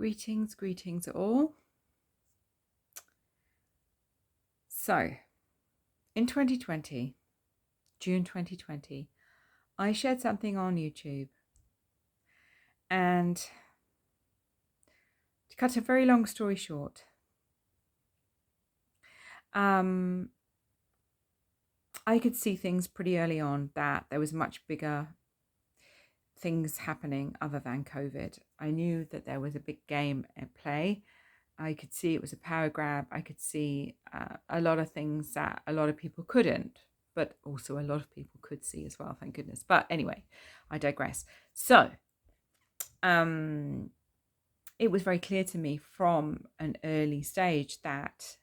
Greetings all. So, in 2020, June 2020, I shared something on YouTube, and to cut a very long story short, I could see things pretty early on that there was much bigger things happening other than COVID. I knew that there was a big game at play. I could see it was a power grab. I could see a lot of things that a lot of people couldn't, but also a lot of people could see as well, thank goodness. But anyway, I digress. So, it was very clear to me from an early stage that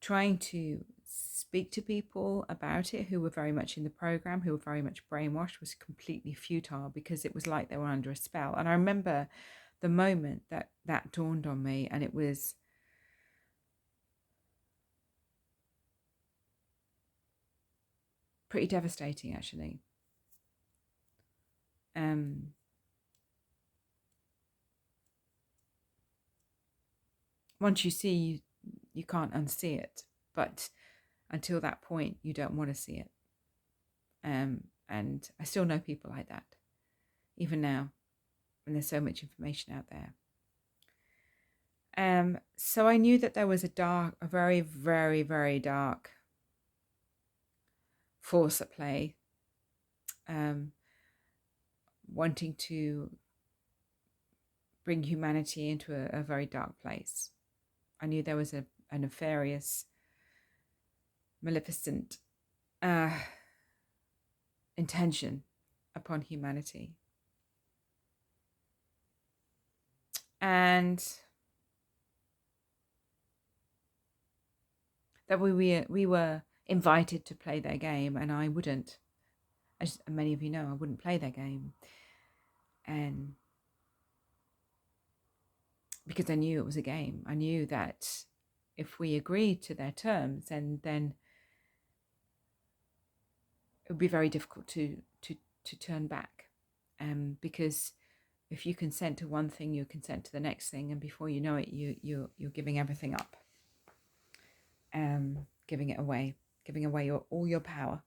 trying to speak to people about it who were very much in the program, who were very much brainwashed, was completely futile, because it was like they were under a spell. And I remember the moment that dawned on me, and it was pretty devastating, actually. Once you see, you can't unsee it, but until that point, you don't want to see it. And I still know people like that, even now, when there's so much information out there. So I knew that there was a very, very, very dark force at play, wanting to bring humanity into a very dark place. I knew there was a nefarious, maleficent intention upon humanity. And that we were invited to play their game, and I wouldn't. As many of you know, I wouldn't play their game. And because I knew it was a game. I knew that if we agreed to their terms, then it would be very difficult to turn back. Because if you consent to one thing, you consent to the next thing, and before you know it, you're giving everything up, giving it away, all your power.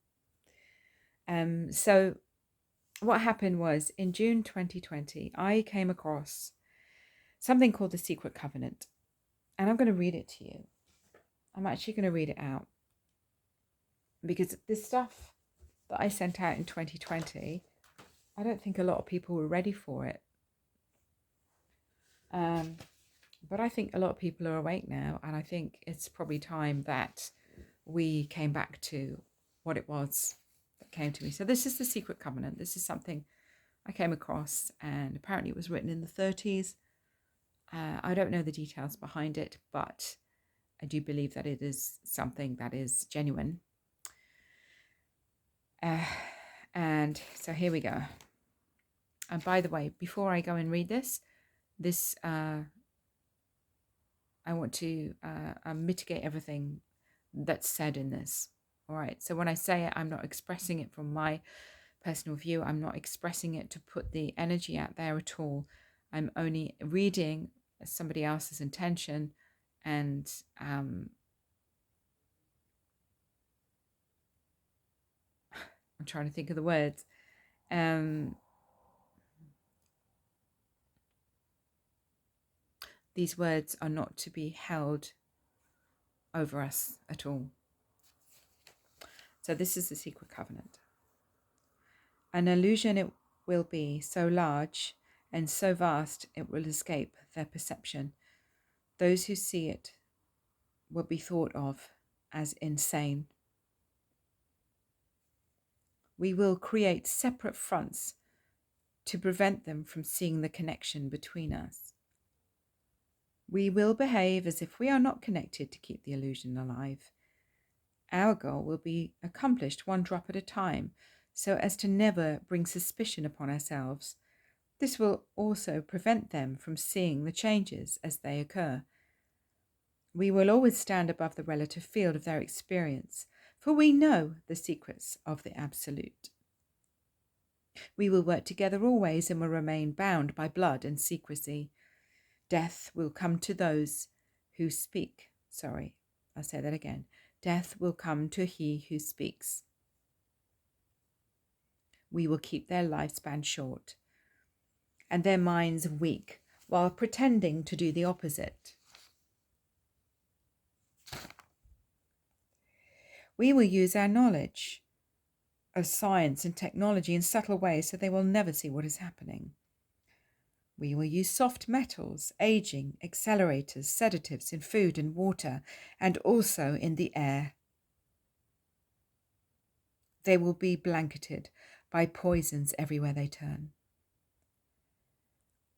So what happened was, in June 2020, I came across something called the Secret Covernant, and I'm going to read it to you. I'm actually going to read it out, because this stuff that I sent out in 2020, I don't think a lot of people were ready for it. But I think a lot of people are awake now, and I think it's probably time that we came back to what it was that came to me. So this is the Secret Covenant. This is something I came across, and apparently it was written in the 30s. I don't know the details behind it, but I do believe that it is something that is genuine. And so here we go. And by the way, before I go and read this, I want to mitigate everything that's said in this. All right. So when I say it, I'm not expressing it from my personal view. I'm not expressing it to put the energy out there at all. I'm only reading somebody else's intention, and I'm trying to think of the words. These words are not to be held over us at all. So this is the Secret Covenant. An illusion it will be, so large and so vast it will escape their perception. Those who see it will be thought of as insane. We will create separate fronts to prevent them from seeing the connection between us. We will behave as if we are not connected to keep the illusion alive. Our goal will be accomplished one drop at a time, so as to never bring suspicion upon ourselves. This will also prevent them from seeing the changes as they occur. We will always stand above the relative field of their experience, for we know the secrets of the Absolute. We will work together always and will remain bound by blood and secrecy. Death will come to those who speak. Sorry, I'll say that again. Death will come to he who speaks. We will keep their lifespan short and their minds weak while pretending to do the opposite. We will use our knowledge of science and technology in subtle ways so they will never see what is happening. We will use soft metals, aging, accelerators, sedatives in food and water, and also in the air. They will be blanketed by poisons everywhere they turn.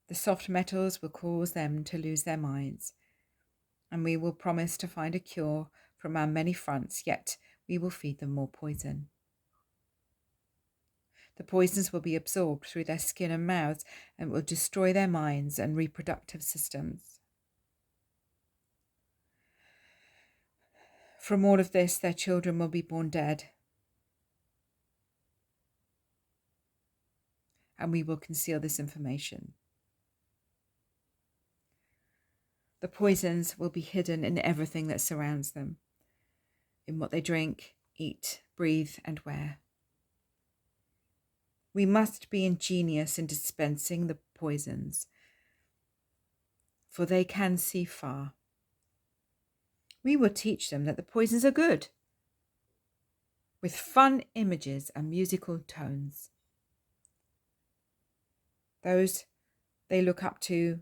The soft metals will cause them to lose their minds, and we will promise to find a cure from our many fronts, yet we will feed them more poison. The poisons will be absorbed through their skin and mouths and will destroy their minds and reproductive systems. From all of this, their children will be born dead, and we will conceal this information. The poisons will be hidden in everything that surrounds them, in what they drink, eat, breathe, and wear. We must be ingenious in dispensing the poisons, for they can see far. We will teach them that the poisons are good, with fun images and musical tones. Those they look up to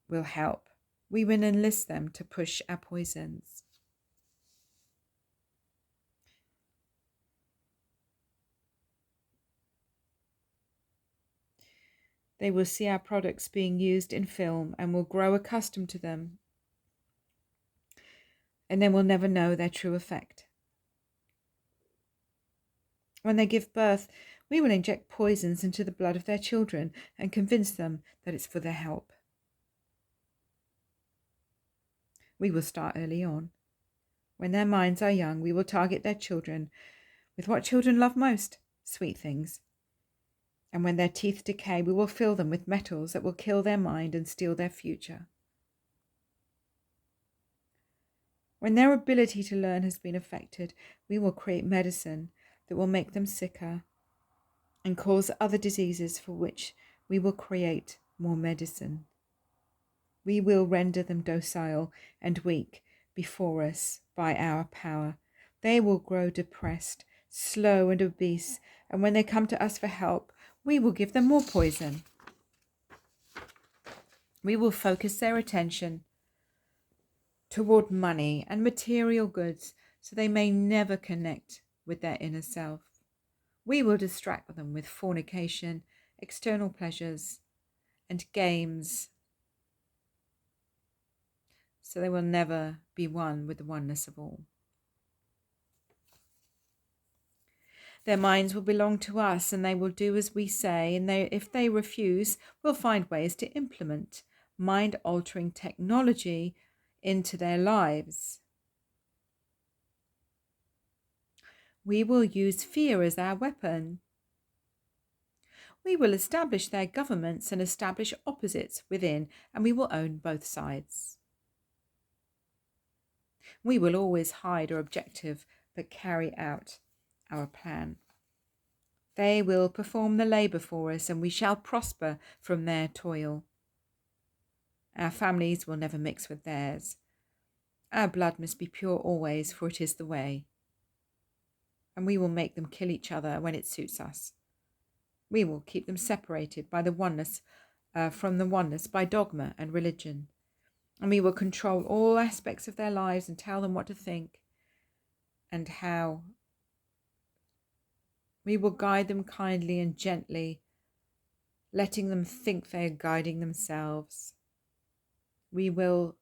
will help. We will enlist them to push our poisons. They will see our products being used in film and will grow accustomed to them, and then will never know their true effect. When they give birth, we will inject poisons into the blood of their children and convince them that it's for their help. We will start early on. When their minds are young, we will target their children with what children love most, sweet things. And when their teeth decay, we will fill them with metals that will kill their mind and steal their future. When their ability to learn has been affected, we will create medicine that will make them sicker and cause other diseases for which we will create more medicine. We will render them docile and weak before us by our power. They will grow depressed, slow and obese, and when they come to us for help, we will give them more poison. We will focus their attention toward money and material goods so they may never connect with their inner self. We will distract them with fornication, external pleasures, and games so they will never be one with the oneness of all. Their minds will belong to us and they will do as we say, and if they refuse, we'll find ways to implement mind-altering technology into their lives. We will use fear as our weapon. We will establish their governments and establish opposites within, and we will own both sides. We will always hide our objective, but carry out our plan. They will perform the labour for us, and we shall prosper from their toil. Our families will never mix with theirs. Our blood must be pure always, for it is the way. And we will make them kill each other when it suits us. We will keep them separated by the oneness, from the oneness by dogma and religion. And we will control all aspects of their lives and tell them what to think and how. We will guide them kindly and gently, letting them think they are guiding themselves. We will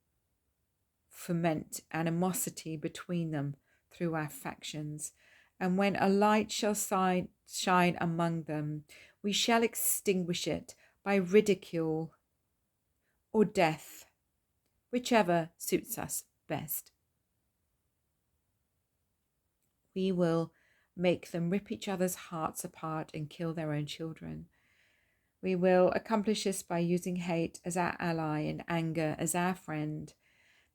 foment animosity between them through our factions, and when a light shall shine among them, we shall extinguish it by ridicule or death, whichever suits us best. We will make them rip each other's hearts apart and kill their own children. We will accomplish this by using hate as our ally and anger as our friend.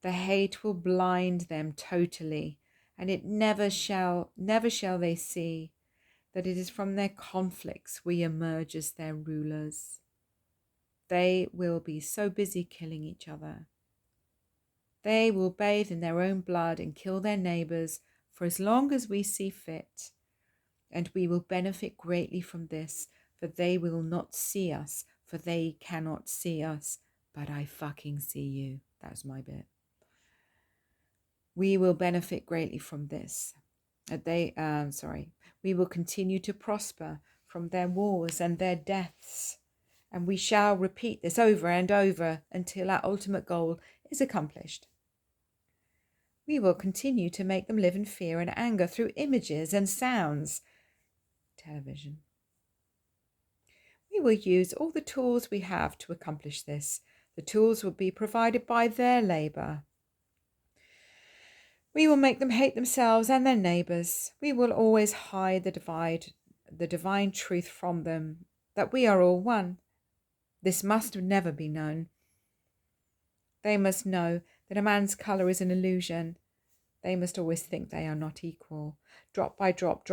The hate will blind them totally, and it never shall they see that it is from their conflicts we emerge as their rulers. They will be so busy killing each other. They will bathe in their own blood and kill their neighbours for as long as we see fit. And we will benefit greatly from this, for they will not see us, for they cannot see us, but I fucking see you. That was my bit. We will benefit greatly from this. We will continue to prosper from their wars and their deaths. And we shall repeat this over and over until our ultimate goal is accomplished. We will continue to make them live in fear and anger through images and sounds. Television. We will use all the tools we have to accomplish this. The tools will be provided by their labour. We will make them hate themselves and their neighbours. We will always hide the divine truth from them, that we are all one. This must never be known. They must know that a man's colour is an illusion. They must always think they are not equal. Drop by drop,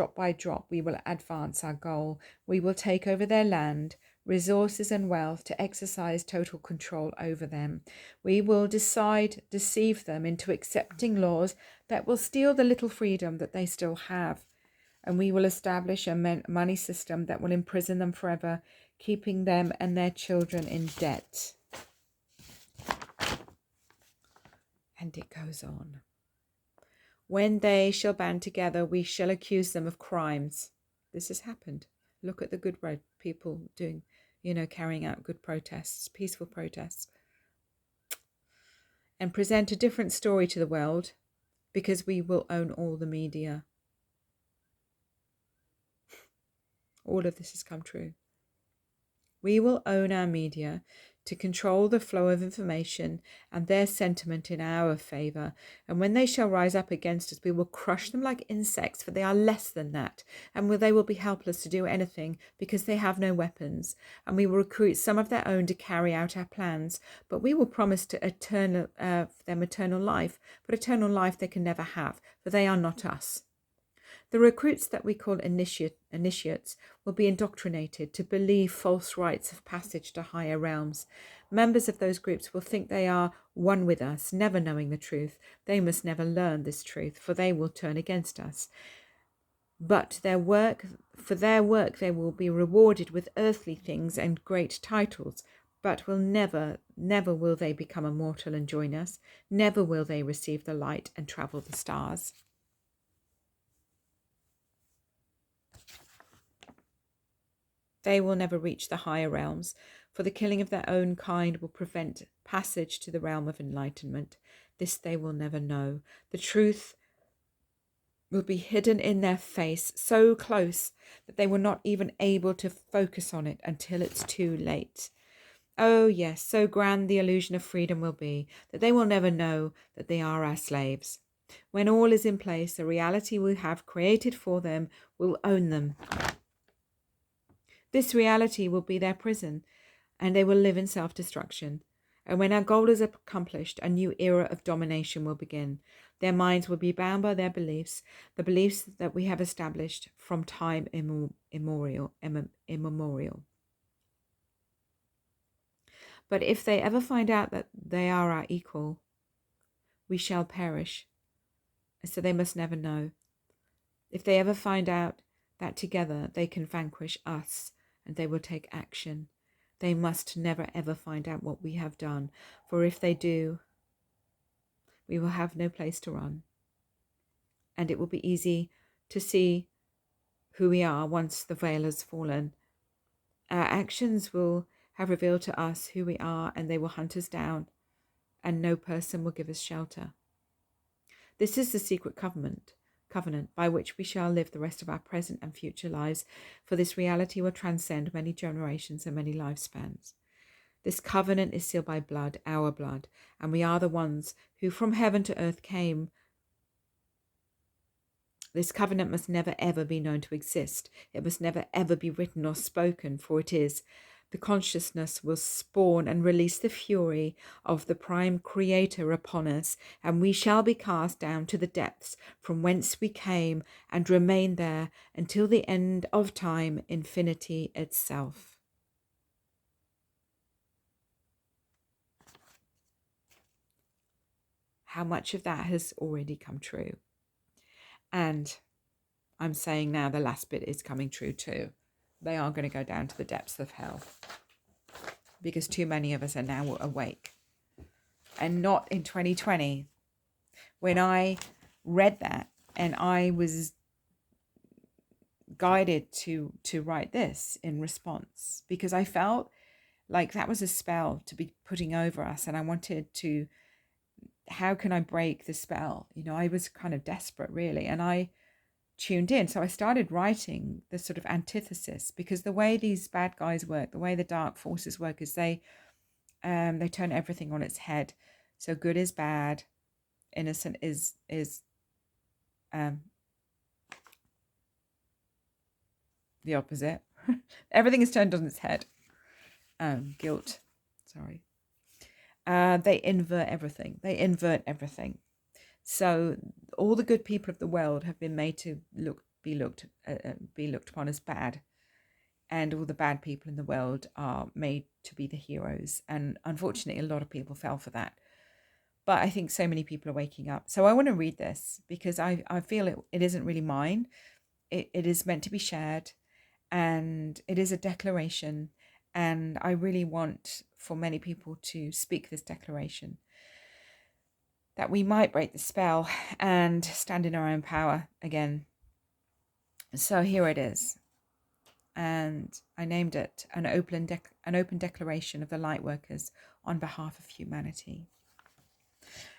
we will advance our goal. We will take over their land, resources and wealth to exercise total control over them. We will deceive them into accepting laws that will steal the little freedom that they still have. And we will establish a money system that will imprison them forever, keeping them and their children in debt. And it goes on. When they shall band together, we shall accuse them of crimes. This has happened. Look at the good people doing, carrying out good protests, peaceful protests. And present a different story to the world, because we will own all the media. All of this has come true. We will own our media to control the flow of information and their sentiment in our favour. And when they shall rise up against us, we will crush them like insects, for they are less than that. And they will be helpless to do anything because they have no weapons. And we will recruit some of their own to carry out our plans. But we will promise them eternal life. But eternal life they can never have, for they are not us. The recruits that we call initiates will be indoctrinated to believe false rites of passage to higher realms. Members of those groups will think they are one with us, never knowing the truth. They must never learn this truth, for they will turn against us. But for their work they will be rewarded with earthly things and great titles. But never will they become immortal and join us. Never will they receive the light and travel the stars. They will never reach the higher realms, for the killing of their own kind will prevent passage to the realm of enlightenment. This they will never know. The truth will be hidden in their face, so close that they will not even able to focus on it until it's too late. Oh yes, so grand the illusion of freedom will be, that they will never know that they are our slaves. When all is in place, the reality we have created for them will own them. This reality will be their prison, and they will live in self-destruction. And when our goal is accomplished, a new era of domination will begin. Their minds will be bound by their beliefs, the beliefs that we have established from time immemorial. But if they ever find out that they are our equal, we shall perish. So they must never know. If they ever find out that together they can vanquish us, and they will take action, they must never ever find out what we have done, for if they do, we will have no place to run. And it will be easy to see who we are once the veil has fallen. Our actions will have revealed to us who we are, and they will hunt us down, and no person will give us shelter. This is the secret covenant by which we shall live the rest of our present and future lives, for this reality will transcend many generations and many lifespans. This covenant is sealed by blood, our blood, and we are the ones who from heaven to earth came. This covenant must never ever be known to exist. It must never ever be written or spoken, for it is the consciousness will spawn and release the fury of the Prime Creator upon us, and we shall be cast down to the depths from whence we came and remain there until the end of time, infinity itself. How much of that has already come true? And I'm saying now the last bit is coming true too. They are going to go down to the depths of hell because too many of us are now awake. And not in 2020. When I read that and I was guided to write this in response, because I felt like that was a spell to be putting over us, and I wanted to, how can I break the spell? You know, I was kind of desperate really, and I tuned in. So I started writing the sort of antithesis, because the way these bad guys work, the way the dark forces work, is they turn everything on its head. So good is bad, innocent is the opposite. Everything is turned on its head. Guilt, sorry. They invert everything. So all the good people of the world have been made to be looked upon as bad, and all the bad people in the world are made to be the heroes. And unfortunately, a lot of people fell for that. But I think so many people are waking up. So I want to read this because I feel it isn't really mine. It is meant to be shared, and it is a declaration. And I really want for many people to speak this declaration, that we might break the spell and stand in our own power again. So here it is. And I named it an open declaration of the Lightworkers on behalf of humanity.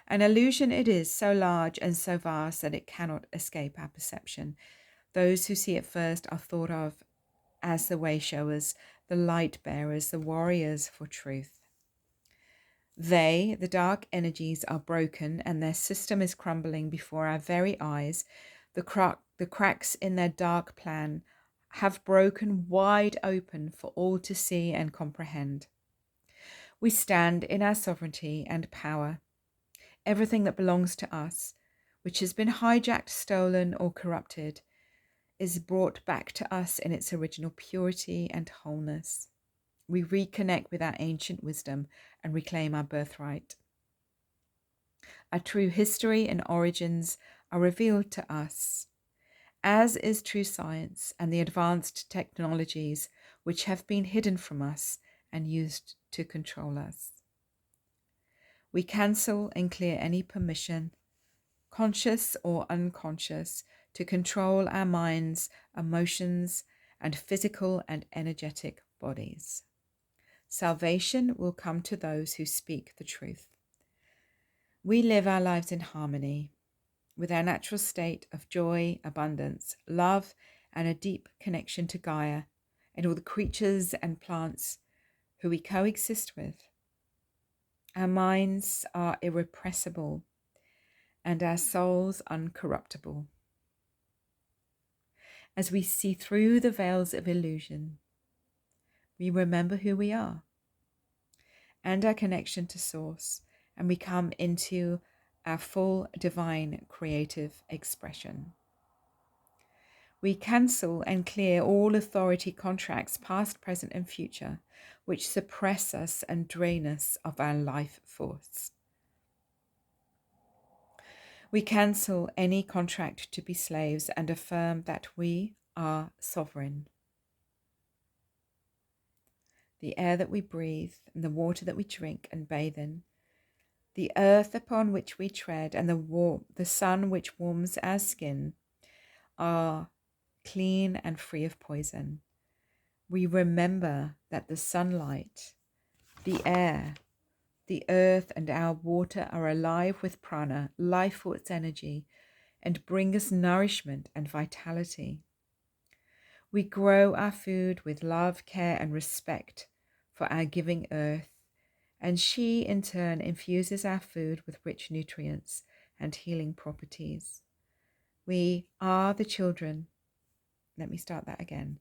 An illusion it is, so large and so vast that it cannot escape our perception. Those who see it first are thought of as the way showers, the light bearers, the warriors for truth. They, the dark energies, are broken, and their system is crumbling before our very eyes. The cracks in their dark plan have broken wide open for all to see and comprehend. We stand in our sovereignty and power. Everything that belongs to us, which has been hijacked, stolen, or corrupted, is brought back to us in its original purity and wholeness. We reconnect with our ancient wisdom and reclaim our birthright. Our true history and origins are revealed to us, as is true science and the advanced technologies which have been hidden from us and used to control us. We cancel and clear any permission, conscious or unconscious, to control our minds, emotions, and physical and energetic bodies. Salvation will come to those who speak the truth. We live our lives in harmony with our natural state of joy, abundance, love, and a deep connection to Gaia and all the creatures and plants who we coexist with. Our minds are irrepressible and our souls uncorruptible. As we see through the veils of illusion, we remember who we are and our connection to Source, and we come into our full divine creative expression. We cancel and clear all authority contracts, past, present, and future, which suppress us and drain us of our life force. We cancel any contract to be slaves and affirm that we are sovereign. The air that we breathe and the water that we drink and bathe in, the earth upon which we tread and the sun which warms our skin are clean and free of poison. We remember that the sunlight, the air, the earth and our water are alive with prana, life force energy, and bring us nourishment and vitality. We grow our food with love, care, and respect for our giving earth, and she in turn infuses our food with rich nutrients and healing properties. We are the children. Let me start that again.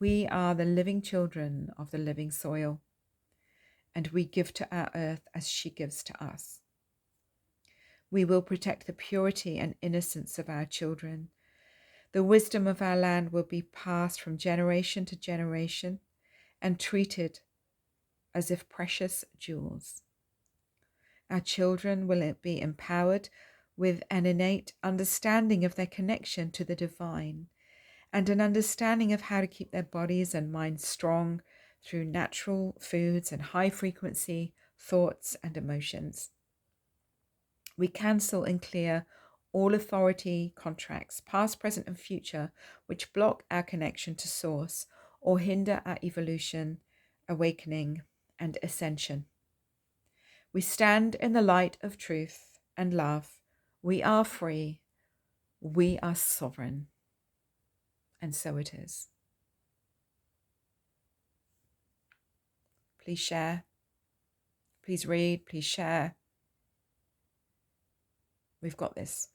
We are the living children of the living soil, and we give to our earth as she gives to us. We will protect the purity and innocence of our children. The wisdom of our land will be passed from generation to generation and treated as if precious jewels. Our children will be empowered with an innate understanding of their connection to the divine and an understanding of how to keep their bodies and minds strong through natural foods and high frequency thoughts and emotions. We cancel and clear all authority contracts, past, present, and future, which block our connection to Source or hinder our evolution, awakening, and ascension. We stand in the light of truth and love. We are free. We are sovereign. And so it is. Please share. Please read. Please share. We've got this.